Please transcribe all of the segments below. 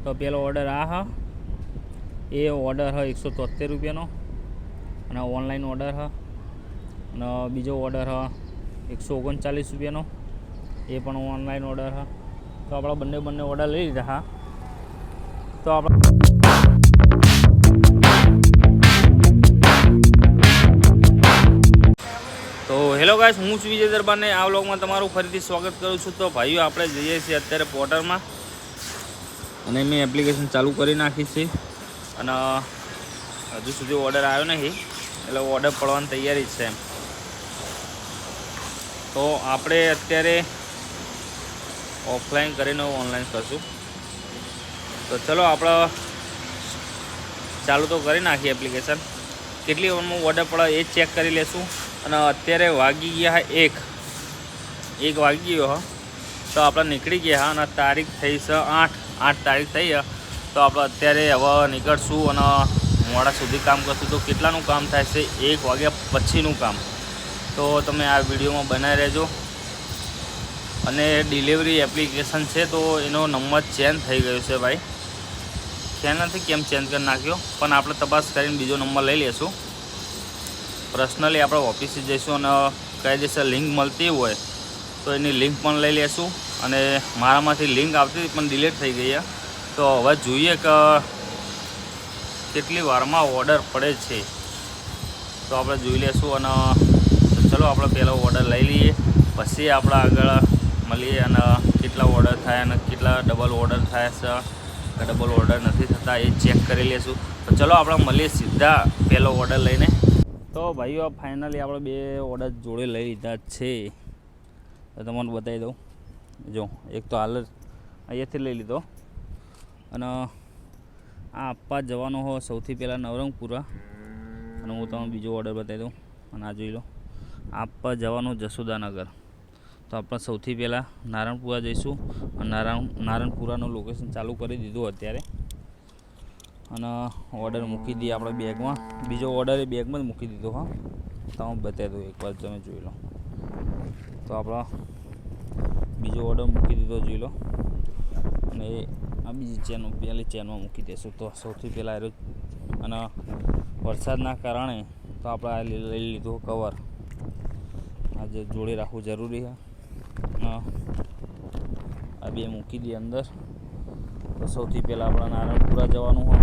તો પહેલો ઓર્ડર આ હા, એ ઓર્ડર હ 173 રૂપિયાનો અને ઓનલાઈન ઓર્ડર હ. અને બીજો ઓર્ડર હ 139 રૂપિયાનો, એ પણ ઓનલાઈન ઓર્ડર હ. તો આપણા બંને ઓર્ડર લઈ લીધા હા. તો આપણે તો હેલો ગાઈસ, હું છું વિજય દરબારને આ વ્લોગમાં તમારું ફરીથી સ્વાગત કરું છું. તો ભાઈઓ આપણે જઈએ છીએ અત્યારે પોર્ટલમાં અને મેં એપ્લિકેશન ચાલુ કરી નાખી છે અને હજુ સુધી ઓર્ડર આવ્યો નથી, એટલે ઓર્ડર પડવાની તૈયારી છે એમ. તો આપણે અત્યારે ઓફલાઈન કરીને ઓનલાઈન કરશું. તો ચલો આપણે ચાલુ તો કરી નાખીએ એપ્લિકેશન. કેટલી વારમાં ઓર્ડર પડે એ ચેક કરી લેશું. અને અત્યારે વાગી ગયા એક વાગી ગયો હ. તો આપણે નીકળી ગયા હા અને તારીખ થઈ છે 8 તારીખ થઈ છે. તો આપણે અત્યારે હવે નીકળશું અને મોડા સુધી કામ કરશું. તો કેટલાનું કામ થાય છે 1 વાગ્યા પછીનું કામ. તો તમે આ વિડીયોમાં બનાવી રહેજો. અને ડિલિવરી એપ્લિકેશન છે તો એનો નંબર ચેન્જ થઈ ગયો છે ભાઈ. ખ્યાલ નથી કેમ ચેન્જ કરી નાખ્યો, પણ આપણે તપાસ કરીને બીજો નંબર લઈ લઈશું. પર્સનલી આપણે ઓફિસે જઈશું અને કાયદેસર લિંક મળતી હોય તો એની લિંક પણ લઈ લઈશું. અને મારામાંથી લિંક આવતી હતી પણ ડિલીટ થઈ ગઈ. તો હવે જોઈએ કે કેટલી વારમાં ઓર્ડર પડે છે, તો આપણે જોઈ લઈશું. અને ચલો આપણે પહેલો ઓર્ડર લઈ લઈએ, પછી આપણે આગળ મળીએ અને કેટલા ઓર્ડર થાય અને કેટલા ડબલ ઓર્ડર થાય છે કે ડબલ ઓર્ડર નથી થતા એ ચેક કરી લઈશું. તો ચલો આપણે મળીએ સીધા પહેલો ઓર્ડર લઈને. તો ભાઈઓ ફાઇનલી આપણે 2 ઓર્ડર જોડે લઈ લીધા છે. તો તમને બતાવી દઉં. જો એક તો હાલ જ અહીંયાથી લઈ લીધો અને આ આપવા જવાનો હો સૌથી પહેલાં નવરંગપુરા. અને હું તમને બીજો ઓર્ડર બતાવી દઉં. અને આ જોઈ લો, આપવા જવાનું જસોદાનગર. તો આપણે સૌથી પહેલાં નારણપુરા જઈશું અને નારણપુરાનું લોકેશન ચાલુ કરી દીધું અત્યારે. અને ઓર્ડર મૂકી દઈએ આપણે બેગમાં. બીજો ઓર્ડર એ બેગમાં જ મૂકી દીધો હા. તમે બતાવી દઉં એકવાર, તમે જોઈ લો. તો આપણો બીજો ઓર્ડર મૂકી દીધો જોઈ લો. અને આ બીજી ચેન પહેલી ચેનમાં મૂકી દઈશું. તો સૌથી પહેલાં એ અને વરસાદના કારણે તો આપણે આ લઈ લીધું કવર. આજે જોડે રાખવું જરૂરી છે. આ 2 મૂકી દઈએ અંદર. તો સૌથી પહેલાં આપણે નારણપુરા જવાનું હોય.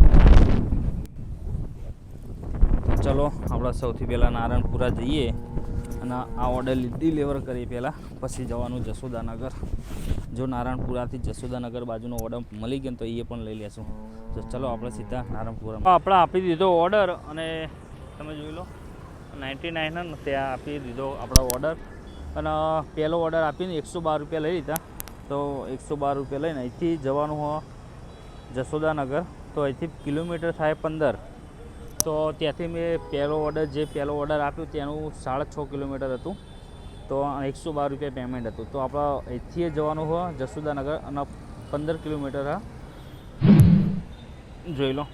ચલો આપણે સૌથી પહેલાં નારણપુરા જઈએ અને આ ઓર્ડર ડિલિવર કરીએ પહેલાં, પછી જવાનું જસોદાનગર. જો નારણપુરાથી જસોદાનગર બાજુનો ઓર્ડર મળી ગયો તો એ પણ લઈ લેશું. તો ચલો આપણે સીધા નારણપુરા. આપણે આપી દીધો ઓર્ડર અને તમે જોઈ લો 99 ત્યાં આપી દીધો આપણો ઓર્ડર. અને પહેલો ઓર્ડર આપીને 112 રૂપિયા લઈ લીધા. તો 112 રૂપિયા લઈને અહીંથી જવાનું હોય જસોદાનગર. તો અહીંથી કિલોમીટર થાય 15. તો ત્યાંથી મેં પહેલો ઓર્ડર આપ્યો ત્યાંનું 6.5 કિલોમીટર હતું. તો 112 રૂપિયા પેમેન્ટ હતું. તો આપણે અહીંથી જવાનું હોય જસોદાનગર અને 15 કિલોમીટર હા, જોઈ લો.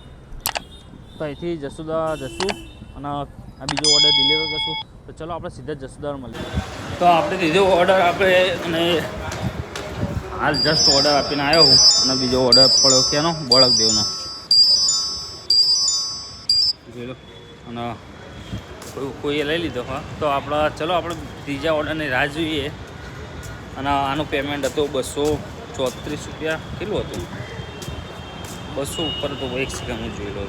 તો અહીંથી જસુદા જશું અને આ બીજો ઓર્ડર ડિલિવર કરશું. તો ચલો આપણે સીધા જસુદાર મળીએ. તો આપણે દીધો ઓર્ડર આપણે અને હાલ જસ્ટ ઓર્ડર આપીને આવ્યો હું. અને બીજો ઓર્ડર પડ્યો ક્યાંનો, બળકદેવનો જોઈ લો. અને કોઈએ લઈ લીધો હા. તો ચલો આપણે ત્રીજા ઓર્ડરની રાહ જોઈએ. અને આનું પેમેન્ટ હતું 234 રૂપિયા. કેટલું હતું? 200 ઉપર તો એક સેકન્ડ હું જોઈ લો.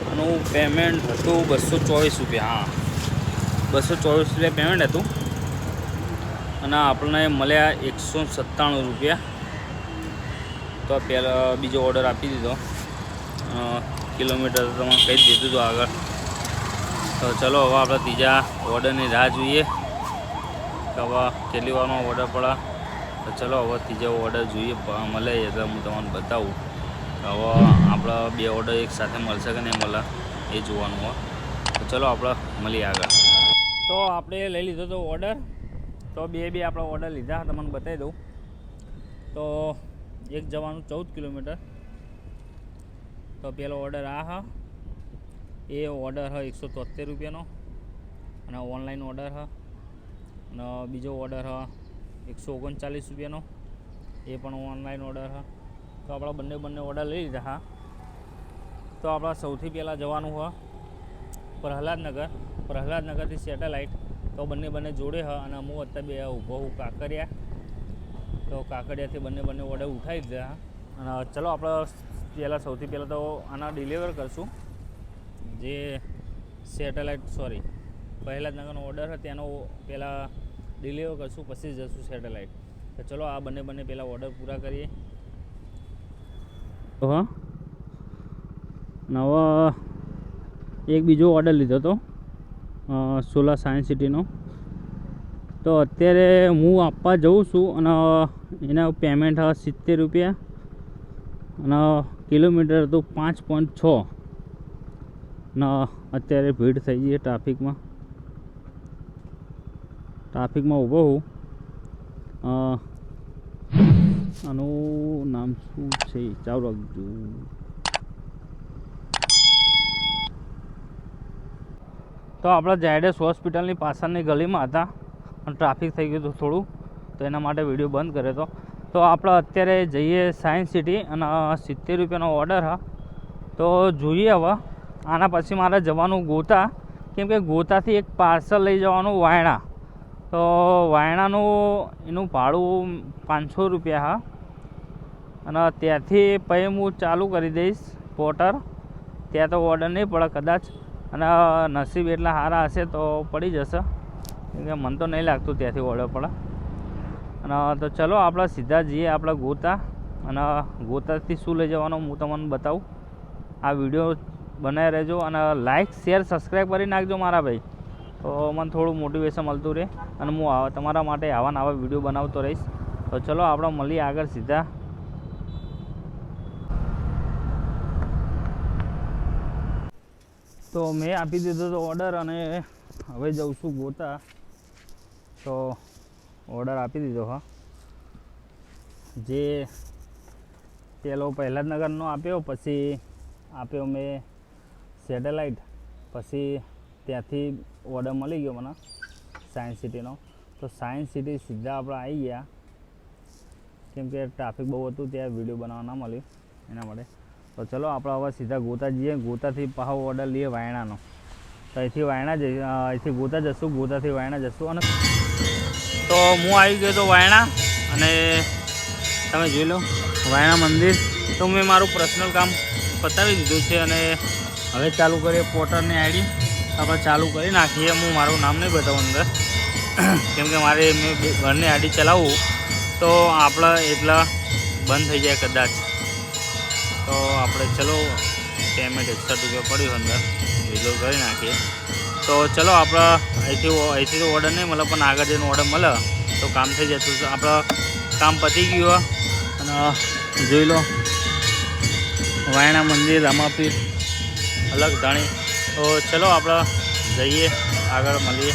આનું પેમેન્ટ હતું 224 રૂપિયા. હા, 224 રૂપિયા પેમેન્ટ હતું. અને આપણને મળ્યા 197 રૂપિયા. તો પહેલાં બીજો ઓર્ડર આપી દીધો. કિલોમીટર તમે કહી જ દીધું હતું આગળ. તો ચલો હવે આપણે ત્રીજા ઓર્ડરની રાહ જોઈએ કે હવે કેટલી વારમાં ઓર્ડર પડે. તો ચલો હવે ત્રીજો ઓર્ડર જોઈએ મળે એટલે હું તમને બતાવું કે હવે આપણા 2 ઓર્ડર એક સાથે મળશે કે નહીં મળે એ જોવાનું હોય. તો ચલો આપણે મળીએ આગળ. તો આપણે લઈ લીધો તો ઓર્ડર. તો બે આપણે ઓર્ડર લીધા તમને બતાવી દઉં. તો એક જવાનું 14 કિલોમીટર. તો પહેલો ઓર્ડર આ હા, એ ઓર્ડર હ 173 રૂપિયાનો અને ઓનલાઈન ઓર્ડર હ. અને બીજો ઓર્ડર હ 139 રૂપિયાનો, એ પણ ઓનલાઈન ઓર્ડર હા. તો આપણા બંને ઓર્ડર લઈ લીધા હા. તો આપણા સૌથી પહેલાં જવાનું હોય પ્રહલાદનગરથી સેટેલાઇટ. તો બંને જોડે હ અને હું અત્યારે બે ઊભો હું કાંકરિયા. તો કાંકરિયાથી બંને ઓર્ડર ઉઠાવી દીધા અને ચલો આપણે સૌથી પહેલાં તો આના ડિલિવર કરશું. જે પ્રહલાદનગરનો ઓર્ડર છે તેનો પહેલાં ડિલિવર કરશું, પછી જશું સેટેલાઇટ. તો ચલો આ બંને પહેલાં ઓર્ડર પૂરા કરીએ. હા, નવો એક બીજો ઓર્ડર લીધો હતો સોલા સાયન્સ સિટીનો. તો અત્યારે હું આપવા જઉં છું અને એના પેમેન્ટ 70 રૂપિયા અને કિલોમીટર હતું 5.6. ને અત્યારે ભીડ થઈ ગઈ ટ્રાફિકમાં ઊભો હું. આનું નામ શું છે ચાલુ રાખજો. તો આપણે ઝાયડસ હોસ્પિટલની પાછળની ગલીમાં હતા અને ટ્રાફિક થઈ ગયું હતું થોડું, તો એના માટે વિડીયો બંધ કર્યો હતો. તો આપણે અત્યારે જઈએ સાયન્સ સિટી અને 70 રૂપિયાનો ઓર્ડર હા. તો જોઈએ હવે આના પછી મારે જવાનું ગોતા, કેમ કે ગોતાથી એક પાર્સલ લઈ જવાનું વાયણા. તો વાયણાનું એનું ભાડું 500 રૂપિયા હા. અને ત્યાંથી પછી હું ચાલુ કરી દઈશ પોર્ટર. ત્યાં તો ઓર્ડર નહીં પડે કદાચ, અને નસીબ એટલા સારા હશે તો પડી જશે, કેમ કે મને તો નહીં લાગતું ત્યાંથી ઓર્ડર પડે. અને તો ચલો આપણે સીધા જઈએ આપણે ગોતા, અને ગોતાથી શું લઈ જવાનું હું તમને બતાવું. આ વિડીયો બનાવી રહેજો અને લાઇક શેર સબસ્ક્રાઈબ કરી નાખજો મારા ભાઈ, તો મને થોડું મોટિવેશન મળતું રહે અને હું તમારા માટે આવા વિડીયો બનાવતો રહીશ. તો ચલો આપણે મળીએ આગળ સીધા. તો મેં આપી દીધો તો ઓર્ડર અને હવે જઉં છું ગોતા. તો ઓર્ડર આપી દીધો હા. જે પેલો પ્રહલાદનગરનો આપ્યો, પછી આપ્યો મેં સેટેલાઇટ, પછી ત્યાંથી ઓર્ડર મળી ગયો મને સાયન્સ સિટીનો. તો સાયન્સ સિટી સીધા આપણે આવી ગયા, કેમ કે ટ્રાફિક બહુ હતું ત્યાં વિડીયો બનાવવા ના મળ્યું એના માટે. તો ચલો આપણે હવે સીધા ગોતા જઈએ. ગોતાથી પાછો ઓર્ડર લઈએ વાયણાનો. તો અહીંથી ગોતા જશું, ગોતાથી વાયણા જશું. અને તો હું આવી ગયો તો વાયણા, અને તમે જોઈ લો વાયણા મંદિર. તો મેં મારું પર્સનલ કામ પતાવી દીધું છે અને હવે ચાલુ કરીએ પોર્ટરની આઈડી. આપણે ચાલુ કરી નાખીએ. હું મારું નામ નહીં બતાવું અંદર, કેમ કે મારે મેં ઘરની આઈડી ચલાવવું તો આપણે એટલા બંધ થઈ જાય કદાચ. તો આપણે ચલો પેમેન્ટ 61 રૂપિયા પડ્યું અંદર, વિડ્રો કરી નાખીએ. તો ચલો આપણે અહીંથી તો ઓર્ડર નહીં મળે, પણ આગળ જઈને ઓર્ડર મળે તો કામ થઈ જતું. આપણે કામ પતી ગયું અને જોઈ લો વાયણા મંદિર, રામાપીર, અલગ ધાણી. તો ચલો આપણે જઈએ આગળ, મળીએ,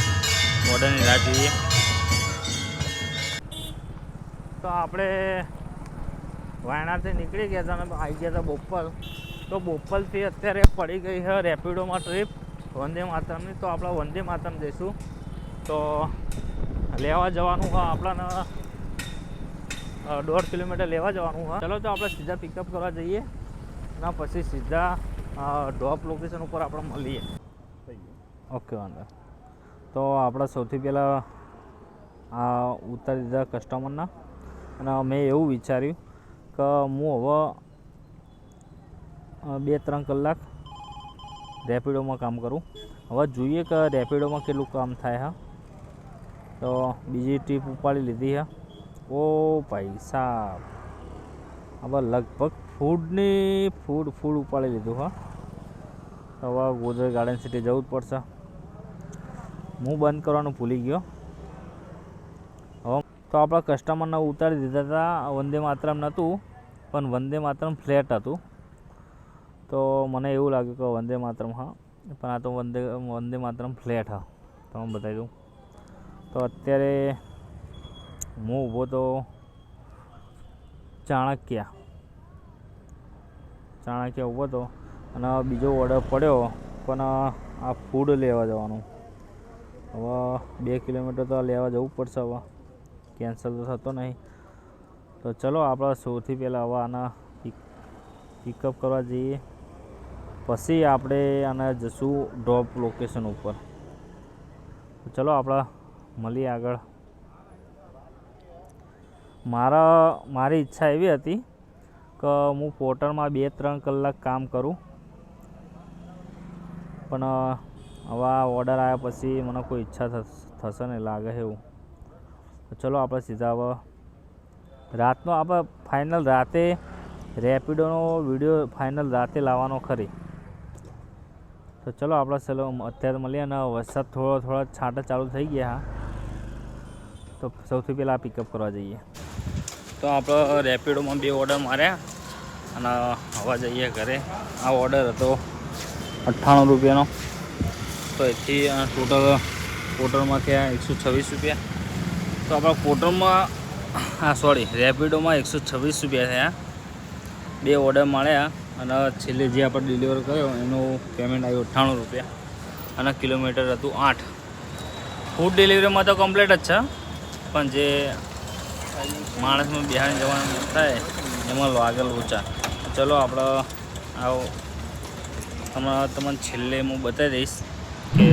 ઓર્ડરની રાહ જોઈએ. તો આપણે વાયણાથી નીકળી ગયા હતા અને આવી ગયા હતા બોપલ. તો બોપલથી અત્યારે પડી ગઈ છે રેપિડોમાં ટ્રીપ વંદે માતરમની. તો આપણે વંદે માતરમ જઈશું. તો લેવા જવાનું હોય આપણને 1.5 કિલોમીટર લેવા જવાનું હોય. ચલો તો આપણે સીધા પિકઅપ કરવા જઈએ અને પછી સીધા ડ્રોપ લોકેશન ઉપર આપણે મળીએ. ઓકે, વાંધો. તો આપણે સૌથી પહેલાં ઉતારી દીધા કસ્ટમરના, અને મેં એવું વિચાર્યું કે હું હવે 2-3 કલાક રેપિડોમાં કામ કરું. હવે જોઈએ કે રેપિડોમાં કેટલું કામ થાય. હા, તો બીજી ટ્રીપ ઉપાડી લીધી છે. ઓ ભાઈ સાહેબ, હવે લગભગ ફૂડ ઉપાડી લીધું. હા, હવે ગોદરેજ ગાર્ડન સિટી જવું જ પડશે. હું બંધ કરવાનું ભૂલી ગયો. હવે તો આપણા કસ્ટમરને ઉતારી દીધા હતા. વંદે માતરમ નહોતું, પણ વંદે માતરમ ફ્લેટ હતું. તો મને એવું લાગ્યું કે વંદે માતરમ હા, પણ આ તો વંદે માતરમ ફ્લેટ હા. તમે બતાવી દઉં. તો અત્યારે હું ઊભો તો ચાણક્ય ઊભો હતો અને બીજો ઓર્ડર પડ્યો, પણ આ ફૂડ લેવા જવાનું. હવે 2 કિલોમીટર તો લેવા જવું પડશે હવે, કેન્સલ તો થતો નહીં. તો ચલો આપણે સૌથી પહેલાં હવે આના પિકઅપ કરવા જઈએ, પછી આપણે આને જશું ડ્રોપ લોકેશન ઉપર. તો ચલો આપણે મળીએ આગળ. મારી ઈચ્છા એવી હતી કે હું પોર્ટલમાં 2-3 કલાક કામ કરું, પણ હવે આ ઓર્ડર આવ્યા પછી મને કોઈ ઈચ્છા થશે નહીં લાગે એવું. તો ચલો આપણે સીધા હવે રાતનો આપણે ફાઇનલ રાતે રેપિડોનો વિડીયો ફાઇનલ રાતે લાવવાનો ખરી. તો ચલો આપણે અત્યારે મળીએ. અને વરસાદ થોડો છાંટા ચાલુ થઈ ગયા. તો સૌથી પહેલાં પિકઅપ કરવા જઈએ. તો આપણે રેપિડોમાં 2 ઓર્ડર માર્યા અને હવે જઈએ ઘરે. આ ઓર્ડર હતો 98 રૂપિયાનો, તો એથી ટોટલમાં થયા 126 રૂપિયા. તો આપણા પોર્ટલમાં રેપિડોમાં 126 રૂપિયા થયા. 2 ઓર્ડર મળ્યા અને છેલ્લે જે આપણે ડિલિવર કર્યો એનું પેમેન્ટ આવ્યું 98 રૂપિયા અને કિલોમીટર હતું 8. ફૂડ ડિલિવરીમાં તો કમ્પ્લીટ જ છે, પણ જે માણસમાં બિહાર જવાનું થાય એમાં લાગે લોચા. ચલો આપણે તમને છેલ્લે હું બતાવી દઈશ કે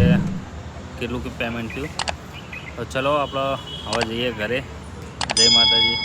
કેટલું પેમેન્ટ થયું. તો ચલો આપણે હવે જઈએ ઘરે. જય માતાજી.